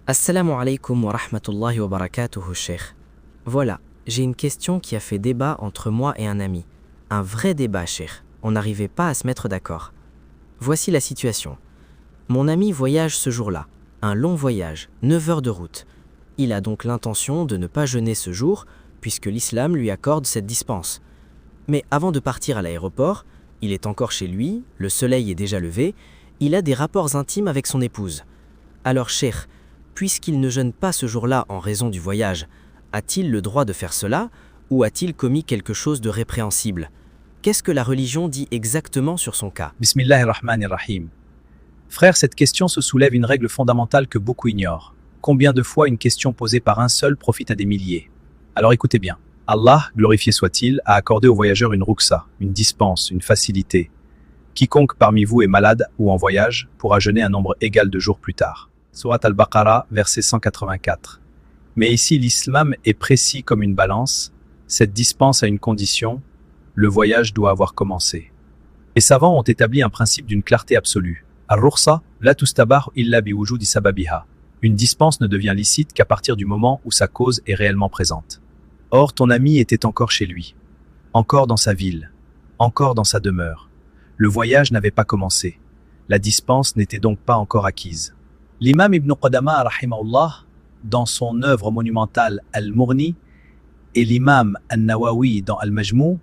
Assalamu alaikum wa rahmatullahi wa barakatuhu, cheikh. Voilà, j'ai une question qui a fait débat entre moi et un ami. Un vrai débat, cheikh. On n'arrivait pas à se mettre d'accord. Voici la situation. Mon ami voyage ce jour-là. Un long voyage, 9 heures de route. Il a donc l'intention de ne pas jeûner ce jour, puisque l'islam lui accorde cette dispense. Mais avant de partir à l'aéroport, il est encore chez lui, le soleil est déjà levé, il a des rapports intimes avec son épouse. Alors, cheikh, puisqu'il ne jeûne pas ce jour-là en raison du voyage, a-t-il le droit de faire cela ou a-t-il commis quelque chose de répréhensible? Qu'est-ce que la religion dit exactement sur son cas? Bismillahirrahmanirrahim. Frère, cette question se soulève une règle fondamentale que beaucoup ignorent. Combien de fois une question posée par un seul profite à des milliers? Alors écoutez bien. Allah, glorifié soit-il, a accordé aux voyageurs une rukhsa, une dispense, une facilité. Quiconque parmi vous est malade ou en voyage pourra jeûner un nombre égal de jours plus tard. Surat al-Baqarah, verset 184. Mais ici, l'islam est précis comme une balance. Cette dispense a une condition, le voyage doit avoir commencé. Les savants ont établi un principe d'une clarté absolue. Ar-rukhsa, la tustabar illa biwujudi sababiha. Une dispense ne devient licite qu'à partir du moment où sa cause est réellement présente. Or, ton ami était encore chez lui, encore dans sa ville, encore dans sa demeure. Le voyage n'avait pas commencé. La dispense n'était donc pas encore acquise. L'imam Ibn Qudama, rahimahullah, dans son œuvre monumentale Al-Mughni, et l'imam An-Nawawi dans Al-Majmou,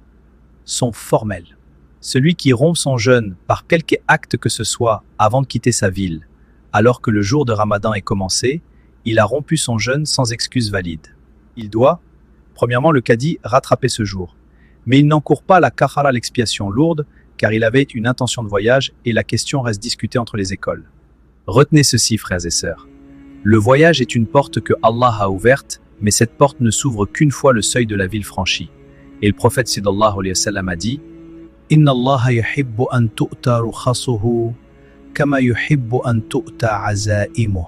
sont formels. Celui qui rompt son jeûne par quelque acte que ce soit avant de quitter sa ville, alors que le jour de Ramadan est commencé, il a rompu son jeûne sans excuse valide. Il doit, premièrement, le cadi rattraper ce jour. Mais il n'encourt pas la kahara, l'expiation lourde, car il avait une intention de voyage et la question reste discutée entre les écoles. Retenez ceci, frères et sœurs. Le voyage est une porte que Allah a ouverte, mais cette porte ne s'ouvre qu'une fois le seuil de la ville franchi. Et le prophète sallallahu alayhi wa sallam a dit « Inna Allah yuhibbu an tu'ta rukhasuhu kama yuhibbu an tu'ta azaimuh »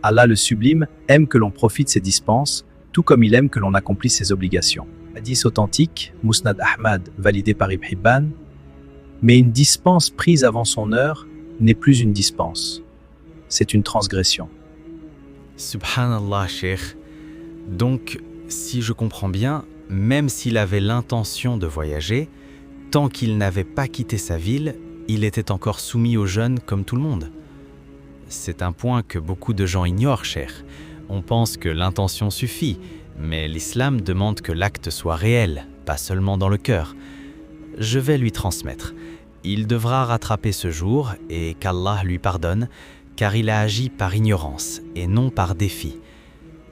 Allah le sublime aime que l'on profite ses dispenses, tout comme il aime que l'on accomplisse ses obligations. Hadith authentique, Musnad Ahmad, validé par Ibn Hibban. Mais une dispense prise avant son heure n'est plus une dispense. C'est une transgression. Subhanallah, cheikh. Donc, si je comprends bien, même s'il avait l'intention de voyager, tant qu'il n'avait pas quitté sa ville, il était encore soumis au jeûne comme tout le monde. C'est un point que beaucoup de gens ignorent, cheikh. On pense que l'intention suffit, mais l'islam demande que l'acte soit réel, pas seulement dans le cœur. Je vais lui transmettre. Il devra rattraper ce jour et qu'Allah lui pardonne, car il a agi par ignorance et non par défi.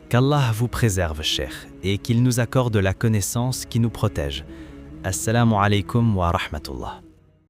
Qu'Allah vous préserve, cheikh, et qu'il nous accorde la connaissance qui nous protège. Assalamu alaikum wa rahmatullah.